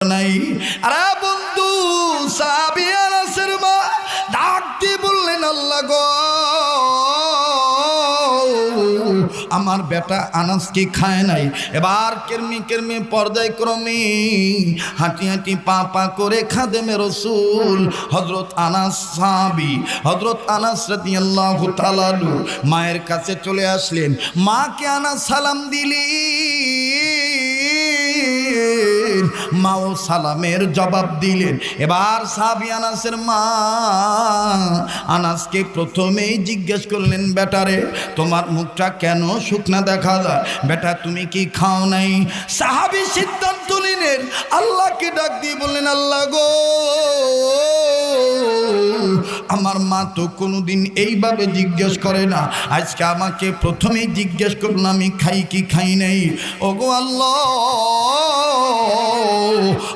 নাই। আরে বন্ধু, সাহাবী আনাসের মা ডাক দিয়ে বললেন, আল্লাহ গো, আমার বেটা আনাস কি খায় নাই। এবার কেরমি কেরমি পর্যায়ক্রমে হাঁটি হাঁটি পা পা করে খাদেমে রসুল হযরত আনাস সাহাবী, হযরত আনাস রাদিয়াল্লাহু তাআলা আনহু মায়ের কাছে চলে আসলেন। মাকে আনাস সালাম দিলেন, মাও সালামের জবাব দিলেন। এবার সাহাবী আনাসের মা আনাসকে প্রথমেই জিজ্ঞেস করলেন, বেটারে তোমার মুখটা কেন শুকনা দেখা যায়, বেটা তুমি কি খাও নাই? সাহাবী সিদ্ধান্ত নিলেন, আল্লাহকে ডাক দিয়ে বললেন, আল্লাহ গো, আমার মা তো কোনোদিন এইভাবে জিজ্ঞেস করে না, আজকে আমাকে প্রথমেই জিজ্ঞেস করলো আমি খাই কি খাই নাই। ওগো আল্লাহ,